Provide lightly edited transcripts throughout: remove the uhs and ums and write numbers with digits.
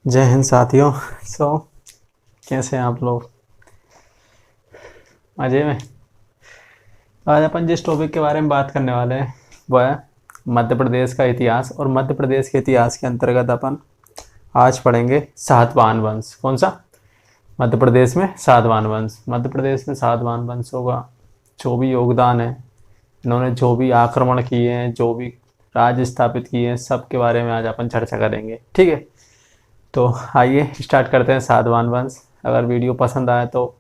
जय हिंद साथियों। कैसे हैं आप लोग? मजे में। आज अपन जिस टॉपिक के बारे में बात करने वाले हैं वह है मध्य प्रदेश का इतिहास। और मध्य प्रदेश के इतिहास के अंतर्गत अपन आज पढ़ेंगे सातवाहन वंश। कौन सा? मध्य प्रदेश में सातवाहन वंश। मध्य प्रदेश में सातवाहन वंशों का जो भी योगदान है, इन्होंने जो भी आक्रमण किए हैं, जो भी राज्य स्थापित किए हैं, सब के बारे में आज अपन चर्चा करेंगे। ठीक है, तो आइए स्टार्ट करते हैं सातवाहन वंश। अगर वीडियो पसंद आए तो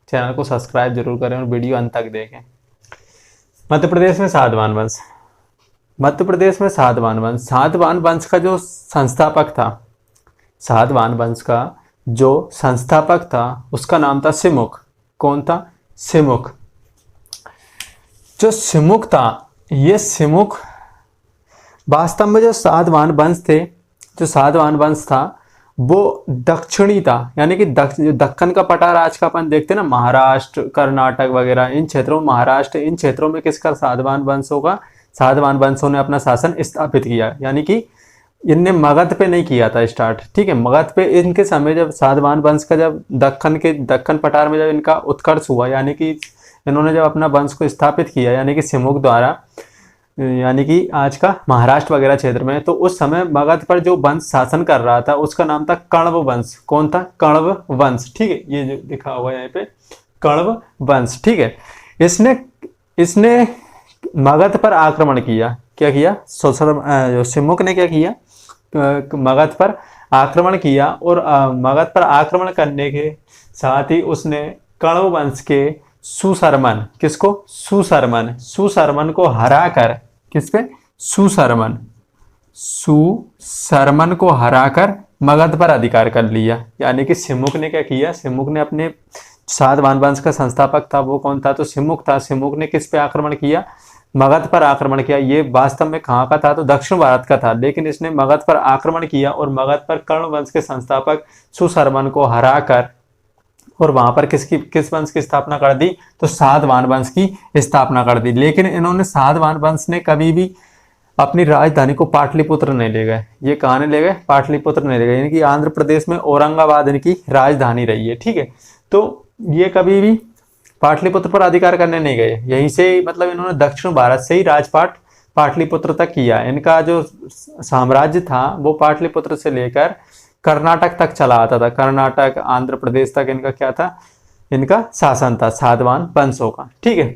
चैनल को सब्सक्राइब जरूर करें और वीडियो अंत तक देखें। मध्य प्रदेश में सातवाहन वंश। मध्य प्रदेश में सातवाहन वंश, सातवाहन वंश का जो संस्थापक था, सातवाहन वंश का जो संस्थापक था उसका नाम था सिमुक। कौन था? सिमुक। जो सिमुक था, ये सिमुक वास्तव में जो सातवाहन वंश थे, जो सातवाहन वंश था वो दक्षिणी था, यानी कि दक्कन का पठार आज का अपन देखते हैं ना, महाराष्ट्र, कर्नाटक वगैरह, इन क्षेत्रों, महाराष्ट्र, इन क्षेत्रों में किसका? सातवाहन वंशों का। सातवाहन वंशों ने अपना शासन स्थापित किया, यानी कि इनने मगध पे नहीं किया था स्टार्ट। ठीक है, मगध पे इनके समय जब सातवाहन वंश का जब दक्कन पठार में जब इनका उत्कर्ष हुआ, यानी कि इन्होंने जब अपना वंश को स्थापित किया, यानी कि सिमुक द्वारा, यानी कि आज का महाराष्ट्र वगैरह क्षेत्र में, तो उस समय मगध पर जो वंश शासन कर रहा था उसका नाम था कण्व वंश। कौन था? कण्व वंश। ठीक है, ये जो लिखा हुआ है यहाँ पे कण्व वंश। ठीक है, इसने मगध पर आक्रमण किया। क्या किया? सिमुक ने क्या किया? मगध पर आक्रमण किया, और मगध पर आक्रमण करने के साथ ही उसने कण्व वंश के सुशर्मन, किसको? सुशर्मन को हराकर, किस पे? सुशर्मन को हराकर मगध पर अधिकार कर लिया। यानी कि सिमुक ने क्या किया? सिमुक ने अपने सातवाहन वंश का संस्थापक था, वो कौन था? तो सिमुक था। सिमुक ने किस पे आक्रमण किया? मगध पर आक्रमण किया। ये वास्तव में कहाँ का था? तो दक्षिण भारत का था, लेकिन इसने मगध पर आक्रमण किया और मगध पर कर्ण वंश के संस्थापक सुशर्मन को हराकर, और वहां पर किस वंश की स्थापना कर दी? तो सातवाहन वंश की स्थापना कर दी। लेकिन इन्होंने, सातवाहन वंश ने कभी भी अपनी राजधानी को पाटलिपुत्र नहीं ले गए। ये कहाँ नहीं ले गए? पाटलिपुत्र नहीं ले गए, यानी कि आंध्र प्रदेश में औरंगाबाद इनकी राजधानी रही है। ठीक है, तो ये कभी भी पाटलिपुत्र पर अधिकार करने नहीं गए। यहीं से, मतलब इन्होंने दक्षिण भारत से ही राजपाट पाटलिपुत्र तक किया। इनका जो साम्राज्य था वो पाटलिपुत्र से लेकर कर्नाटक तक चला आता था। कर्नाटक, आंध्र प्रदेश तक इनका क्या था? इनका शासन था सातवाहन वंशों का। ठीक है,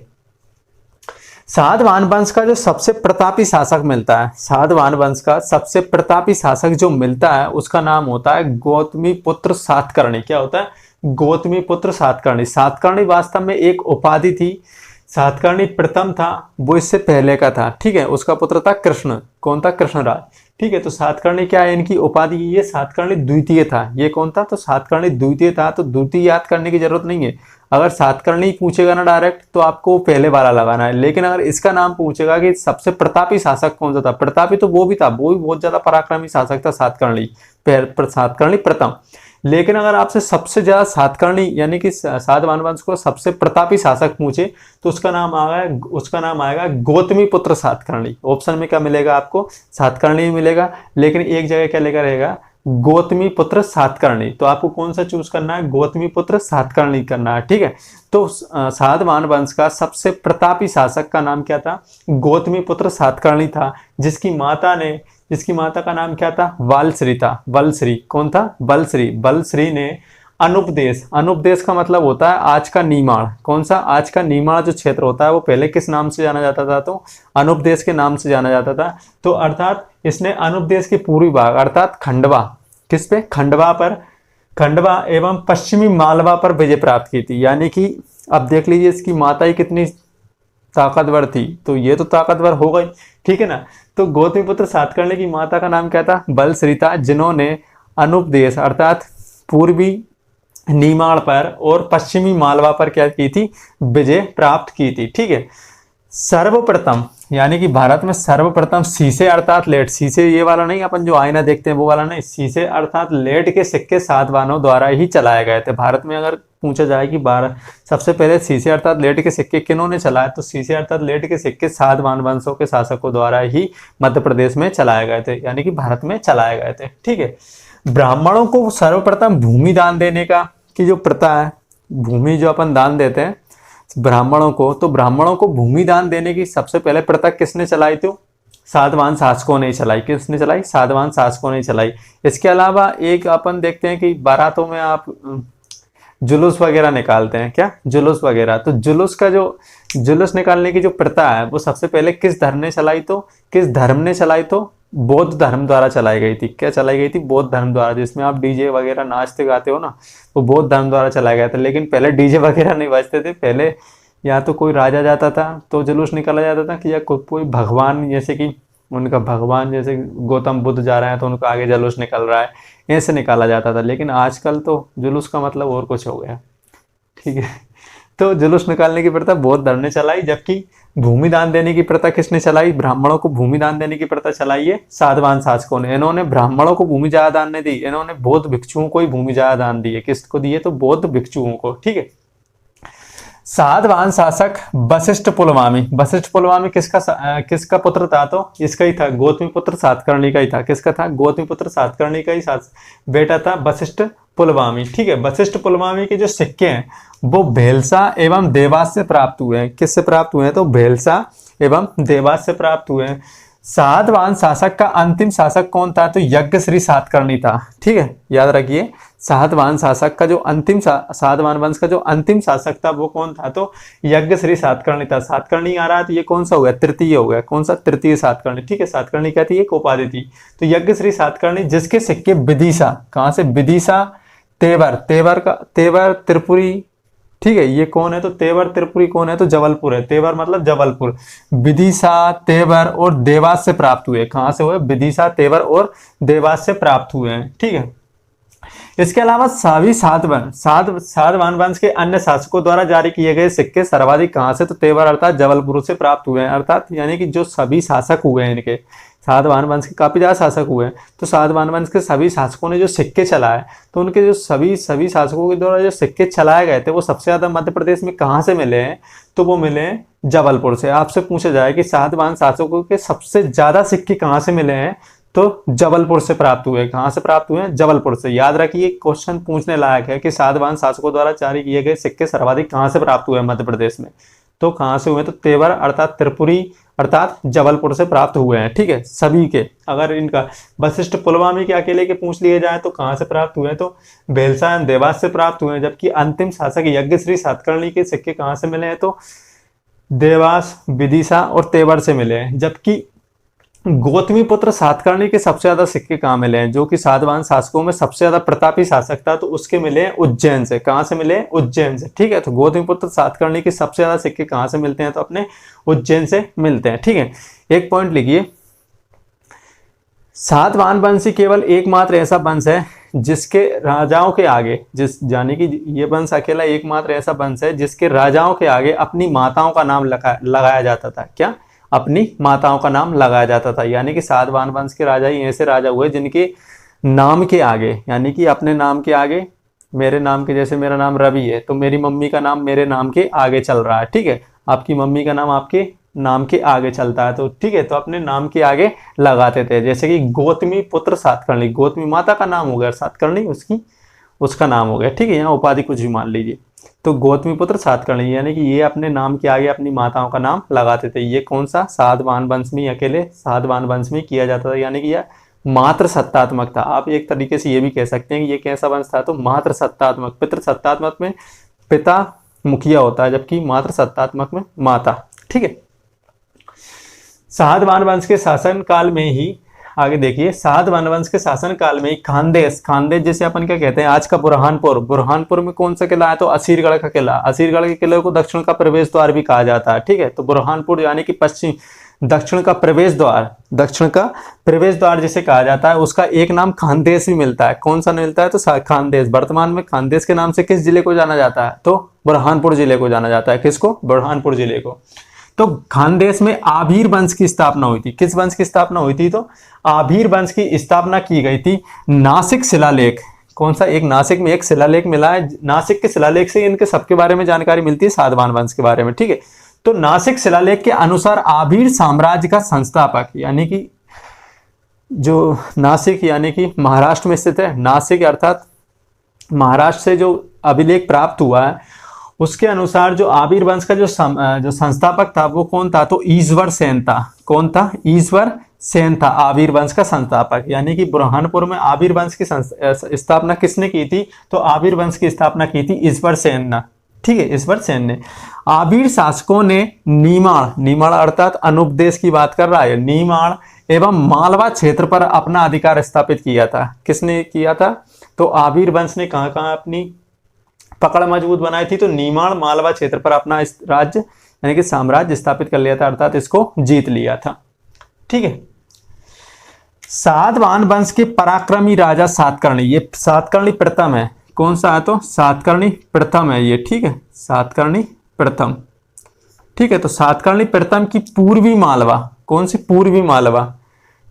सातवाहन वंश का जो सबसे प्रतापी शासक मिलता है, सातवाहन वंश का सबसे प्रतापी शासक जो मिलता है उसका नाम होता है गौतमीपुत्र सातकर्णी। क्या होता है? गौतमीपुत्र सातकर्णी। सातकर्णी वास्तव में एक उपाधि थी। सातकर्णी प्रथम था, वो इससे पहले का था। ठीक है, उसका पुत्र था कृष्ण। कौन था? कृष्णराज। ठीक है, तो सातकर्णी क्या है इनकी उपाधि? ये सातकर्णी द्वितीय था। ये कौन था? तो सातकर्णी द्वितीय था। तो द्वितीय याद करने की जरूरत नहीं है। अगर सातकर्णी पूछेगा ना डायरेक्ट, तो आपको पहले वाला लगाना है। लेकिन अगर इसका नाम पूछेगा कि सबसे प्रतापी शासक कौन सा था, प्रतापी तो वो भी था, वो भी बहुत ज्यादा पराक्रमी शासक था सातकर्णी, सातकर्णी प्रथम। लेकिन अगर आपसे सबसे ज्यादा सातकर्णी, यानी कि सातवाहन वंश को सबसे प्रतापी शासक पूछे, तो उसका नाम आएगा गौतमीपुत्र सातकर्णी। ऑप्शन में क्या मिलेगा आपको? सातकर्णी मिलेगा, लेकिन एक जगह क्या लेकर रहेगा? गौतमीपुत्र सातकर्णी। तो आपको कौन सा चूज करना है? गौतमीपुत्र सातकर्णी करना है। ठीक है, तो सातवाहन वंश का सबसे प्रतापी शासक का नाम क्या था? गौतमीपुत्र सातकर्णी था, जिसकी माता का नाम क्या था? वालश्री था। वलश्री। कौन था? वलश्री। वलश्री ने अनुपदेश का मतलब होता है आज का नीमाड़। कौन सा? आज का नीमाड़ जो क्षेत्र होता है वो पहले किस नाम से जाना जाता था? तो अनुपदेश के नाम से जाना जाता था। तो अर्थात इसने अनुपदेश के पूर्वी भाग, अर्थात खंडवा, किस पे? खंडवा एवं पश्चिमी मालवा पर विजय प्राप्त की थी। यानी कि अब देख लीजिए इसकी माता ही कितनी ताकतवर थी, तो ये तो ताकतवर हो गई। ठीक है ना, तो गौतमीपुत्र सातकर्णी की माता का नाम क्या था? बलश्री था, जिन्होंने अनुपदेश अर्थात पूर्वी नीमाड़ पर और पश्चिमी मालवा पर क्या की थी? विजय प्राप्त की थी। ठीक है, सर्वप्रथम, यानी कि भारत में सर्वप्रथम शीशे अर्थात लेड, शीशे ये वाला नहीं अपन जो आईना देखते हैं वो वाला नहीं, शीशे अर्थात लेड के सिक्के सातवाहनों द्वारा ही चलाए गए थे। भारत में अगर पूछा जाए कि सबसे पहले शीशे अर्थात लेड के सिक्के किन्होंने चलाए, तो शीशे अर्थात लेड के सिक्के सातवाहन वंशों के शासकों द्वारा ही मध्य प्रदेश में चलाए गए थे, यानी कि भारत में चलाए गए थे। ठीक है, ब्राह्मणों को सर्वप्रथम भूमि दान देने का की जो प्रथा है, भूमि जो अपन दान देते हैं ब्राह्मणों को, तो ब्राह्मणों को भूमि दान देने की सबसे पहले प्रथा किसने चलाई? तो सातवाहन शासकों ने चलाई। किसने चलाई? सातवाहन शासकों ने चलाई। इसके अलावा एक अपन देखते हैं कि बारातों में आप जुलूस वगैरह निकालते हैं, क्या जुलूस वगैरह, तो जुलूस का जो जुलूस निकालने की जो प्रथा है वो सबसे पहले किस धर्म ने चलाई? तो किस धर्म ने चलाई? तो बौद्ध धर्म द्वारा चलाई गई थी। क्या चलाई गई थी? बौद्ध धर्म द्वारा। जिसमें आप डीजे वगैरह नाचते गाते हो ना, वो बौद्ध धर्म द्वारा चलाया गया था। लेकिन पहले डीजे वगैरह नहीं बजते थे, पहले या तो कोई राजा जाता था तो जुलूस निकाला जाता था, कि या कोई भगवान, जैसे कि उनका भगवान जैसे गौतम बुद्ध जा रहे हैं तो उनका आगे जुलूस निकल रहा है, ऐसे निकाला जाता था। लेकिन आजकल तो जुलूस का मतलब और कुछ हो गया, ठीक है। तो जुलूस निकालने की प्रथा बौद्ध धर्म ने चलाई, जबकि भूमि दान देने की प्रथा किसने चलाई? ब्राह्मणों को भूमि दान देने की प्रथा चलाई है सातवाहन शासकों ने। इन्होंने ब्राह्मणों को भूमि ज्यादा दान नहीं दी, इन्होंने बौद्ध भिक्षुओं को ही भूमि ज्यादा दान दी है। किसको दिए? तो बौद्ध भिक्षुओं को, ठीक है। सातवाहन शासक वशिष्ठ पुलमावी। वशिष्ठ पुलमावी किसका पुत्र था? तो इसका ही था, गौतमी पुत्र सातकर्णी का ही था। किसका था? गौतमी पुत्र सातकर्णी का ही बेटा था वशिष्ठ पुलमावी, ठीक है। वशिष्ठ पुलमावी के जो सिक्के हैं वो भेलसा एवं देवास से प्राप्त हुए हैं। किससे प्राप्त हुए हैं? तो भेलसा एवं देवास से प्राप्त हुए हैं। सातवाहन शासक का अंतिम शासक कौन था? तो यज्ञश्री सातकर्णी था, ठीक है, याद रखिए। सातवाहन शासक का जो अंतिम सातवाहन वंश का जो अंतिम शासक था वो कौन था? तो यज्ञश्री सातकर्णी था। सातकर्णी आ रहा है तो ये कौन सा हो गया? तृतीय हो गया। कौन सा? तृतीय सातकर्णी, ठीक है। सातकर्णी क्या थी? एक उपाधि थी। तो यज्ञश्री सातकर्णी, जिसके सिक्के विदिशा, कहां से? विदिशा, तेवर त्रिपुरी, ठीक है। ये कौन है? तो तेवर त्रिपुरी कौन है? तो जबलपुर है। तेवर मतलब जबलपुर। विदिशा, तेवर और देवास से प्राप्त हुए। कहां से हुए? विदिशा, तेवर और देवास से प्राप्त हुए हैं, ठीक है। इसके अलावा सभी सातवाहन वंश के अन्य शासकों द्वारा जारी किए गए सिक्के सर्वाधिक कहां से? तो तेवर अर्थात जबलपुर से प्राप्त हुए हैं। अर्थात यानी कि जो सभी शासक हुए हैं, इनके सातवाहन वंश के काफी ज्यादा शासक हुए हैं, तो सातवाहन वंश के सभी शासकों ने जो सिक्के चलाए, तो उनके जो सभी शासकों के द्वारा जो सिक्के चलाए गए थे वो सबसे ज्यादा मध्य प्रदेश में कहां से मिले हैं? तो वो मिले हैं जबलपुर से। आपसे पूछा जाए कि सातवाहन शासकों के सबसे ज्यादा सिक्के कहां से मिले हैं, तो जबलपुर से प्राप्त हुए। कहां से प्राप्त हुए हैं? जबलपुर से। याद रखिए, क्वेश्चन पूछने लायक है कि सातवाहन शासकों द्वारा जारी किए गए सिक्के सर्वाधिक कहां से प्राप्त हुए मध्य प्रदेश में? तो कहां से हुए? तो तेवर अर्थात त्रिपुरी अर्थात जबलपुर से प्राप्त हुए हैं, ठीक है, सभी के। अगर इनका वशिष्ठ पुलमावी के अकेले के पूछ लिए जाए तो कहां से प्राप्त हुए हैं? तो भेलसा एवं देवास से प्राप्त हुए हैं। जबकि अंतिम शासक यज्ञश्री सातकर्णी के सिक्के कहां से मिले हैं? तो देवास, विदिशा और तेवर से मिले हैं। जबकि गौतमी पुत्र सातकर्णी के सबसे ज्यादा सिक्के कहां मिले हैं? जो कि सातवाहन शासकों में सबसे ज्यादा प्रतापी शासक था, तो उसके मिले हैं उज्जैन से। कहां से मिले? उज्जैन से, ठीक है। तो गौतमी पुत्र सातकर्णी के सबसे ज्यादा सिक्के कहां से मिलते हैं? तो अपने उज्जैन से मिलते हैं, ठीक है। एक पॉइंट लिखिए, सातवाहन वंश केवल एकमात्र ऐसा वंश है जिसके राजाओं के आगे, यानी कि ये वंश अकेला एकमात्र ऐसा वंश है जिसके राजाओं के आगे अपनी माताओं का नाम लगाया जाता था। क्या? अपनी माताओं का नाम लगाया जाता था। यानी कि सातवाहन वंश के राजा ही ऐसे राजा हुए जिनके नाम के आगे, यानी कि अपने नाम के आगे, मेरे नाम के, जैसे मेरा नाम रवि है तो मेरी मम्मी का नाम मेरे नाम के आगे चल रहा है, ठीक है। आपकी मम्मी का नाम आपके नाम के आगे चलता है, तो ठीक है, तो अपने नाम के आगे लगाते थे। जैसे कि गौतमी पुत्र सातकर्णी, गौतमी माता का नाम हो गया, सातकर्णी उसका नाम हो गया, ठीक है। यहाँ उपाधि कुछ भी मान लीजिए। तो गौतमी पुत्र सातकर्णी, यानी कि ये अपने नाम के आगे अपनी माताओं का नाम लगाते थे। ये कौन सा? सातवाहन वंश में, अकेले सातवाहन वंश में किया जाता था। यानी कि यह मात्र सत्तात्मक था। आप एक तरीके से ये भी कह सकते हैं कि ये कैसा वंश था? तो मात्र सत्तात्मक। पितृ सत्तात्मक में पिता मुखिया होता है, जबकि मात्र सत्तात्मक में माता, ठीक है। सातवाहन वंश के शासन काल में ही, आगे देखिए, सातवाहन वंश के शासन काल में खानदेश जिसे अपन क्या कहते हैं आज का बुरहानपुर में कौन सा किला है? तो असीरगढ़ का किला। असीरगढ़ के किले को दक्षिण का प्रवेश द्वार भी कहा जाता है, ठीक है। तो बुरहानपुर यानी कि दक्षिण का प्रवेश द्वार जिसे कहा जाता है, उसका एक नाम खानदेश भी मिलता है। कौन सा मिलता है? तो खानदेश। वर्तमान में खानदेश के नाम से किस जिले को जाना जाता है? तो बुरहानपुर जिले को जाना जाता है। किसको? बुरहानपुर जिले को। तो खानदेश में आभीर वंश की स्थापना हुई थी। किस वंश की स्थापना हुई थी? तो आभीर वंश की स्थापना की गई थी। नासिक शिलालेख, कौन सा? एक नासिक में एक शिलालेख मिला है। नासिक के शिलालेख से इनके सबके बारे में जानकारी मिलती है, सातवाहन वंश के बारे में, ठीक है। तो नासिक शिलालेख के अनुसार आभीर साम्राज्य का संस्थापक, यानी कि जो नासिक यानी कि महाराष्ट्र में स्थित है, नासिक अर्थात महाराष्ट्र से जो अभिलेख प्राप्त हुआ है उसके अनुसार जो आबिर वंश का जो संस्थापक था वो कौन था, तो ईश्वर सेन था। कौन था, ईश्वर सेन था आबिर वंश का संस्थापक। यानी कि बुरहानपुर में आबिर वंश की स्थापना किसने की थी, तो आबिर वंश की स्थापना की थी ईश्वर सेन ने। ठीक है, ईश्वर सेन ने। आबिर शासकों ने नीमाड़ अर्थात अनुपदेश की बात कर रहा है, नीमाड़ एवं मालवा क्षेत्र पर अपना अधिकार स्थापित किया था। किसने किया था, तो आबिर वंश ने कहां कहां अपनी पकड़ मजबूत बनाई थी, तो नीमाड़ मालवा क्षेत्र पर अपना राज्य यानी कि साम्राज्य स्थापित कर लिया था, अर्थात इसको जीत लिया था। ठीक है, सातवाहन वंश के पराक्रमी राजा सातकर्णी, ये सातकर्णी प्रथम है। कौन सा है, तो सातकर्णी प्रथम है ये। ठीक है, सातकर्णी प्रथम। ठीक है, तो सातकर्णी प्रथम की पूर्वी मालवा, कौन सी पूर्वी मालवा,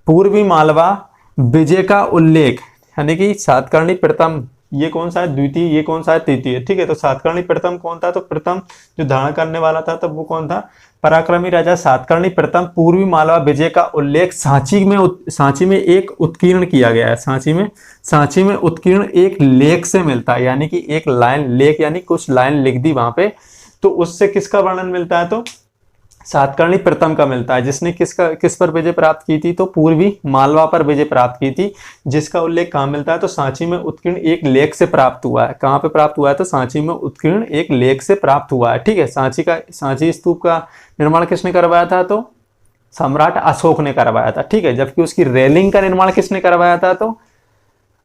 पूर्वी मालवा विजय का उल्लेख, यानी कि सातकर्णी प्रथम ये कौन सा है, द्वितीय, ये कौन सा है, तृतीय। ठीक है, तो सातकर्णी प्रथम कौन था, तो प्रथम जो धारण करने वाला था तब वो कौन था, पराक्रमी राजा सातकर्णी प्रथम पूर्वी मालवा विजय का उल्लेख सांची में एक उत्कीर्ण किया गया है। सांची में उत्कीर्ण एक लेख से मिलता है, यानी कि एक लाइन, लेख यानी कुछ लाइन लिख दी वहां पे, तो उससे किसका वर्णन मिलता है, तो सातकर्णी प्रथम का मिलता है। जिसने किस पर विजय प्राप्त की थी, तो पूर्वी मालवा पर विजय प्राप्त की थी, जिसका उल्लेख कहाँ मिलता है, तो सांची में उत्कीर्ण एक लेख से प्राप्त हुआ है। कहाँ पे प्राप्त हुआ है, तो सांची में उत्कीर्ण एक लेख से प्राप्त हुआ है। ठीक है, सांची स्तूप का निर्माण किसने करवाया था, तो सम्राट अशोक ने करवाया था। ठीक है, जबकि उसकी रेलिंग का निर्माण किसने करवाया था, तो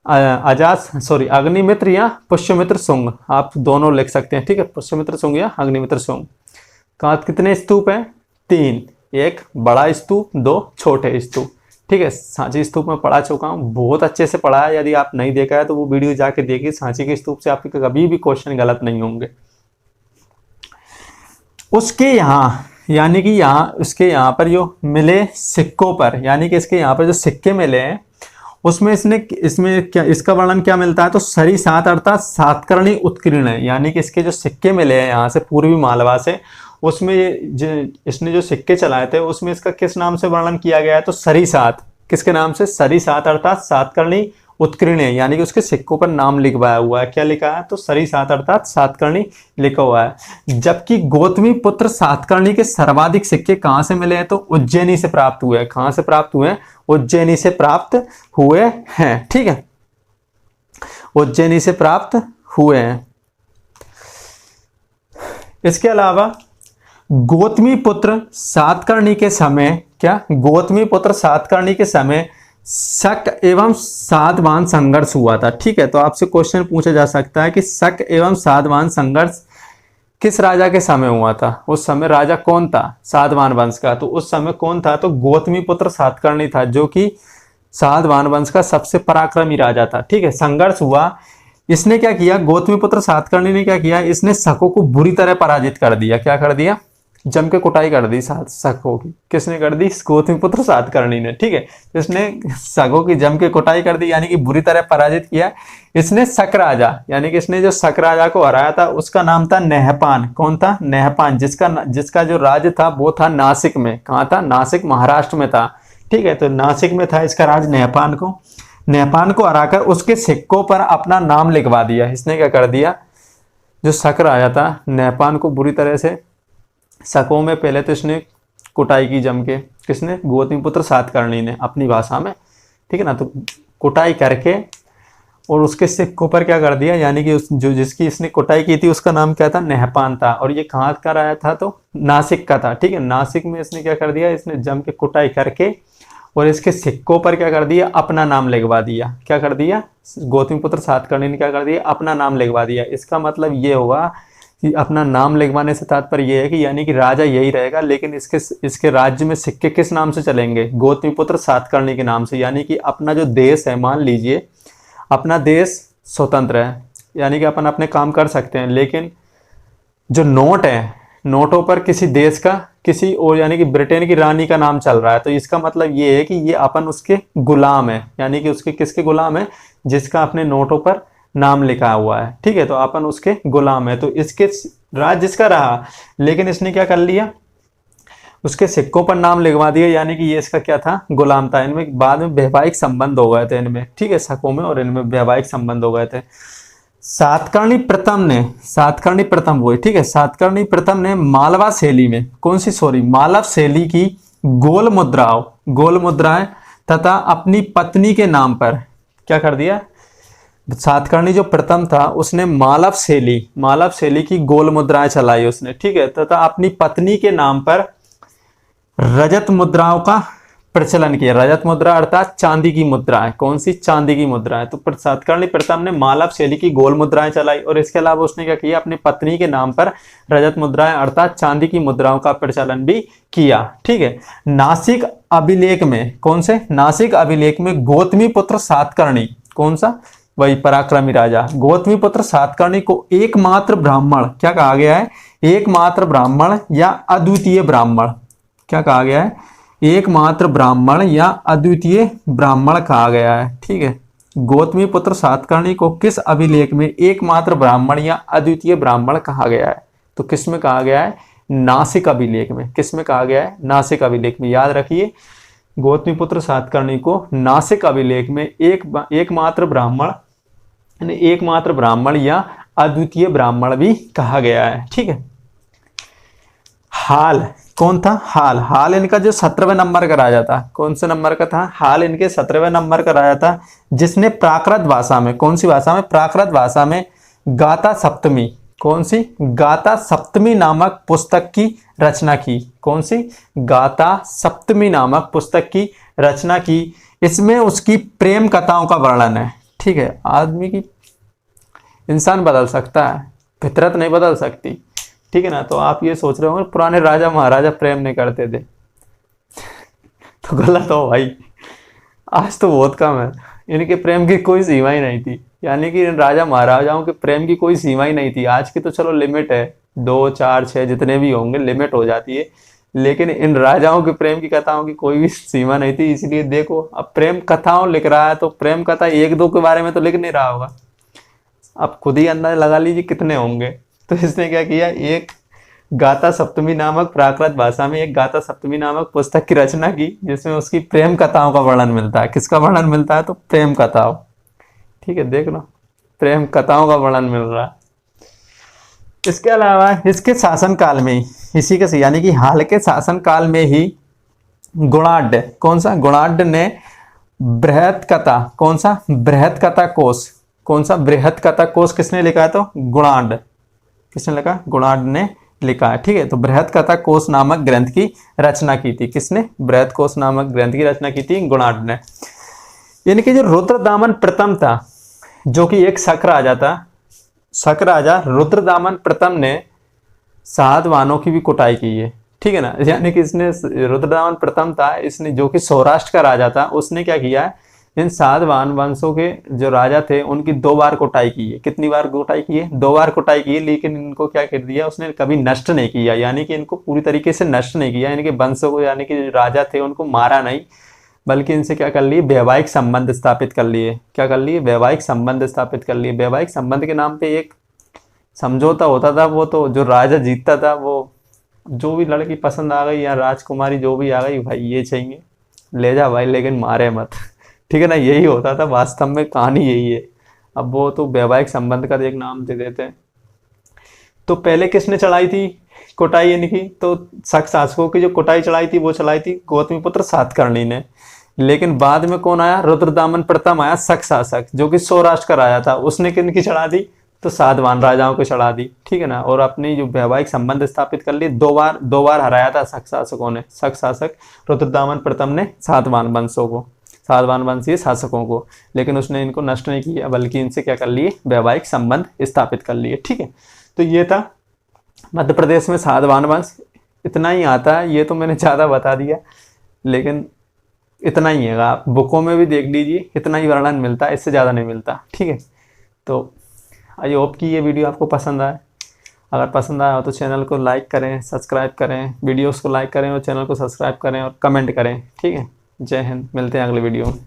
अग्निमित्र या पुष्यमित्र शुंग, आप दोनों लिख सकते हैं। ठीक है, पुष्यमित्र शुंग या अग्निमित्र शुंग। कितने स्तूप हैं, 3, एक बड़ा स्तूप, 2 छोटे स्तूप। ठीक है, सांची स्तूप में पढ़ा चुका हूँ, बहुत अच्छे से पढ़ा है। यदि आप नहीं देखा है तो वो वीडियो जाके देखिए, सांची के स्तूप से आपके कभी भी क्वेश्चन गलत नहीं होंगे। उसके यहाँ यानी कि उसके यहाँ पर जो मिले सिक्कों पर, यानी कि इसके यहाँ पर जो सिक्के मिले हैं उसमें इसमें क्या, इसका वर्णन क्या मिलता है, तो सरी सात अर्थात सातकर्णी उत्कीर्ण है। यानी कि इसके जो सिक्के मिले हैं यहाँ से पूर्वी मालवा से, उसमें इसने जो सिक्के चलाए थे उसमें इसका किस नाम से वर्णन किया गया है, तो सरी सात। किसके नाम से, सरी सात अर्थात सातकर्णी उत्कीर्ण है। यानी कि उसके सिक्कों पर नाम लिखवाया हुआ है। क्या लिखा है, तो सरी सात अर्थात सातकर्णी लिखा हुआ है। जबकि गौतमी पुत्र सातकर्णी के सर्वाधिक सिक्के कहां से मिले हैं, तो उज्जैनी से प्राप्त हुए हैं। कहां से प्राप्त हुए हैं, उज्जैनी से प्राप्त हुए हैं। ठीक है, उज्जैनी से प्राप्त हुए हैं। इसके अलावा गौतमी पुत्र सातकर्णी के समय, क्या, गौतमी पुत्र सातकर्णी के समय शक एवं सातवाहन संघर्ष हुआ था। ठीक है, तो आपसे क्वेश्चन पूछा जा सकता है कि शक एवं सातवाहन संघर्ष किस राजा के समय हुआ था, उस समय राजा कौन था सातवाहन वंश का, तो उस समय कौन था, तो गौतमी पुत्र सातकर्णी था, जो कि सातवाहन वंश का सबसे पराक्रमी राजा था। ठीक है, संघर्ष हुआ। इसने क्या किया, गौतमी पुत्र सातकर्णी ने क्या किया, इसने शकों को बुरी तरह पराजित कर दिया। क्या कर दिया, जम के कुटाई कर दी शकों की। किसने कर दी, गौतमी पुत्र सातकर्णी ने। ठीक है, इसने शकों की जम के कुटाई कर दी, यानी कि बुरी तरह पराजित किया। इसने शक राजा, यानी कि इसने जो शक राजा को हराया था उसका नाम था नहपान। कौन था, नहपान, जिसका जो राज्य था वो था नासिक में। कहाँ था, नासिक महाराष्ट्र में था। ठीक है, तो नासिक में था इसका राज। नहपान को हराकर उसके सिक्कों पर अपना नाम लिखवा दिया। इसने क्या कर दिया, जो शक राजा था नहपान को बुरी तरह से शकों में पहले तो इसने कुटाई की जम के। किसने, गौतमी पुत्र सातकर्णी ने, अपनी भाषा में। ठीक है ना, तो कुटाई करके और उसके सिक्कों पर क्या कर दिया, यानी कि जिसकी इसने कुटाई की थी उसका नाम क्या था, नहपान था। और ये कहाँ का आया था, तो नासिक का था। ठीक है, नासिक में इसने क्या कर दिया, इसने जम के कुटाई करके और इसके सिक्कों पर क्या कर दिया, अपना नाम लिखवा दिया। क्या कर दिया, गौतमी पुत्र सातकर्णी ने क्या कर दिया, अपना नाम लिखवा दिया। इसका मतलब ये होगा कि अपना नाम लिखवाने से तात्पर्य ये है कि यानी कि राजा यही रहेगा, लेकिन इसके राज्य में सिक्के किस नाम से चलेंगे, गौतमी पुत्र सातकर्णी के नाम से। यानी कि अपना जो देश है, मान लीजिए अपना देश स्वतंत्र है, यानी कि अपन अपने काम कर सकते हैं, लेकिन जो नोट है, नोटों पर किसी देश का, किसी और यानी कि ब्रिटेन की रानी का नाम चल रहा है, तो इसका मतलब ये है कि ये अपन उसके गुलाम है। यानी कि उसके किसके गुलाम है, जिसका अपने नोटों पर नाम लिखा हुआ है। ठीक है, तो अपन उसके गुलाम है। तो इसके राज जिसका रहा, लेकिन इसने क्या कर लिया, उसके सिक्कों पर नाम लिखवा दिया, यानी कि ये इसका क्या था, गुलाम था। इनमें बाद में वैवाहिक संबंध हो गए थे इनमें, ठीक है, शकों में, और इनमें वैवाहिक संबंध हो गए थे। सातकर्णी प्रथम ने, सातकर्णी प्रथम वो, ठीक है, सातकर्णी प्रथम ने मालवा शैली में, कौन सी, सॉरी, मालव शैली की गोल मुद्राओं, गोल मुद्राएं तथा अपनी पत्नी के नाम पर क्या कर दिया, सातकर्णी जो प्रथम था उसने मालव शैली की गोल मुद्राएं चलाई उसने, ठीक है, तथा अपनी पत्नी के नाम पर रजत मुद्राओं का प्रचलन किया। रजत मुद्रा अर्थात चांदी की मुद्रा है, कौन सी, चांदी की मुद्रा है। तो सातकर्णी प्रथम ने मालव शैली की गोल मुद्राएं चलाई, और इसके अलावा उसने क्या किया, अपनी पत्नी के नाम पर रजत मुद्राएं अर्थात चांदी की मुद्राओं का प्रचलन भी किया, ठीक है। नासिक अभिलेख में, कौन से, नासिक अभिलेख में गौतमी पुत्र सातकर्णी, कौन सा, वही पराक्रमी राजा, गौतमी पुत्र सातकर्णी को एकमात्र ब्राह्मण क्या कहा गया है, एकमात्र ब्राह्मण या अद्वितीय ब्राह्मण, क्या कहा गया है, एकमात्र ब्राह्मण या अद्वितीय ब्राह्मण कहा गया है, ठीक है। गौतमी पुत्र सातकर्णी को किस अभिलेख में एकमात्र ब्राह्मण या अद्वितीय ब्राह्मण कहा गया है, तो किस में कहा गया है, नासिक अभिलेख में। किस में कहा गया है, नासिक अभिलेख में। याद रखिए, गौतमी पुत्र सातकर्णी को नासिक अभिलेख में एकमात्र ब्राह्मण, एकमात्र ब्राह्मण या अद्वितीय ब्राह्मण भी कहा गया है, ठीक है। हाल, कौन था, हाल, हाल इनका जो 17वें नंबर का राजा था, कौन से नंबर का था, हाल इनके 17वें नंबर का राजा था, जिसने प्राकृत भाषा में, कौन सी भाषा में, प्राकृत भाषा में गाथा सप्तमी, कौन सी, गाथा सप्तमी नामक पुस्तक की रचना की, कौन सी, गाथा सप्तमी नामक पुस्तक की रचना की। इसमें उसकी प्रेम कथाओं का वर्णन है, ठीक है। आदमी की, इंसान बदल सकता है, फितरत नहीं बदल सकती, ठीक है ना। तो आप ये सोच रहे हो पुराने राजा महाराजा प्रेम नहीं करते थे, तो गलत हो भाई, आज तो बहुत कम है। इनके प्रेम की कोई सीमा ही नहीं थी, यानी कि इन राजा महाराजाओं के प्रेम की कोई सीमा ही नहीं थी। आज की तो चलो लिमिट है, 2, 4, 6 जितने भी होंगे लिमिट हो जाती है, लेकिन इन राजाओं के प्रेम की कथाओं की कोई भी सीमा नहीं थी। इसलिए देखो, अब प्रेम कथाओं लिख रहा है तो प्रेम कथा 1-2 के बारे में तो लिख नहीं रहा होगा, आप खुद ही अंदाजा लगा लीजिए कितने होंगे। तो इसने क्या किया, एक गाथा सप्तमी नामक, प्राकृत भाषा में एक गाथा सप्तमी नामक पुस्तक की रचना की, जिसमें उसकी प्रेम कथाओं का वर्णन मिलता है। किसका वर्णन मिलता है, तो प्रेम कथाओं, ठीक है, देख लो, प्रेम कथाओं का वर्णन मिल रहा है। इसके अलावा इसके शासनकाल में ही, इसी के, यानी कि हाल के शासनकाल में ही गुणाढ्य, कौन सा, गुणाढ्य ने बृहत कथा, कौन सा, बृहत कथा कोश, कौन सा, बृहत कथा कोश किसने लिखा है, तो गुणाढ्य, किसने लिखा, गुणाढ्य ने लिखा है, ठीक है। तो बृहत कथा कोश नामक ग्रंथ की रचना की थी, किसने, बृहत कोश नामक ग्रंथ की रचना की थी गुणाढ्य ने। इनके जो रुद्रदामन प्रथम था, जो कि एक शक राजा था, शक राजा रुद्रदामन प्रथम ने साधवानों की भी कुटाई की है, ठीक है ना। यानी कि इसने, रुद्रदामन प्रथम था, इसने, जो कि सौराष्ट्र का राजा था, उसने क्या किया है, इन साधवान वंशों के जो राजा थे उनकी 2 बार कुटाई की है। कितनी बार कुटाई की है, 2 बार कुटाई की है, लेकिन इनको क्या कर दिया, उसने कभी नष्ट नहीं किया, यानी कि इनको पूरी तरीके से नष्ट नहीं किया, इनके वंशों को, यानी कि जो राजा थे उनको मारा नहीं, बल्कि इनसे क्या कर लिए, वैवाहिक संबंध स्थापित कर लिए। क्या कर लिए, वैवाहिक संबंध स्थापित कर लिए। वैवाहिक संबंध के नाम पे एक समझौता होता था, वो तो जो राजा जीतता था, वो जो भी लड़की पसंद आ गई या राजकुमारी जो भी आ गई, भाई ये चाहिए, ले जा भाई, लेकिन मारे मत, ठीक है ना, यही होता था वास्तव में, कहानी यही है। अब वो तो वैवाहिक संबंध का एक नाम दे देते हैं। तो पहले किसने चढ़ाई थी कुटाई इनकी, तो शक शासकों की जो कुटाई चढ़ाई थी वो चढ़ाई थी गौतमी पुत्र सातकर्णी ने। लेकिन बाद में कौन आया, रुद्रदामन प्रथम आया, शक शासक, जो कि सौराष्ट्र का राजा था, उसने किनकी चढ़ा दी, तो साधवान राजाओं को चढ़ा दी, ठीक है ना। और अपनी जो वैवाहिक संबंध स्थापित कर लिए, 2 बार हराया था शक शासकों ने, शक शासक रुद्रदामन प्रथम ने साधवान वंशों को, साधवान वंशीय शासकों को, लेकिन उसने इनको नष्ट नहीं किया, बल्कि इनसे क्या कर लिए, वैवाहिक संबंध स्थापित कर लिए, ठीक है। तो ये था मध्य प्रदेश में साधवान वंश, इतना ही आता है, ये तो मैंने ज़्यादा बता दिया, लेकिन इतना ही है, आप बुकों में भी देख लीजिए, इतना ही वर्णन मिलता है, इससे ज़्यादा नहीं मिलता, ठीक है। तो आई होप कि ये वीडियो आपको पसंद आए। अगर पसंद आया हो तो चैनल को लाइक करें, सब्सक्राइब करें, वीडियोस को लाइक करें और चैनल को सब्सक्राइब करें और कमेंट करें, ठीक है। जय हिंद, मिलते हैं अगले वीडियो में।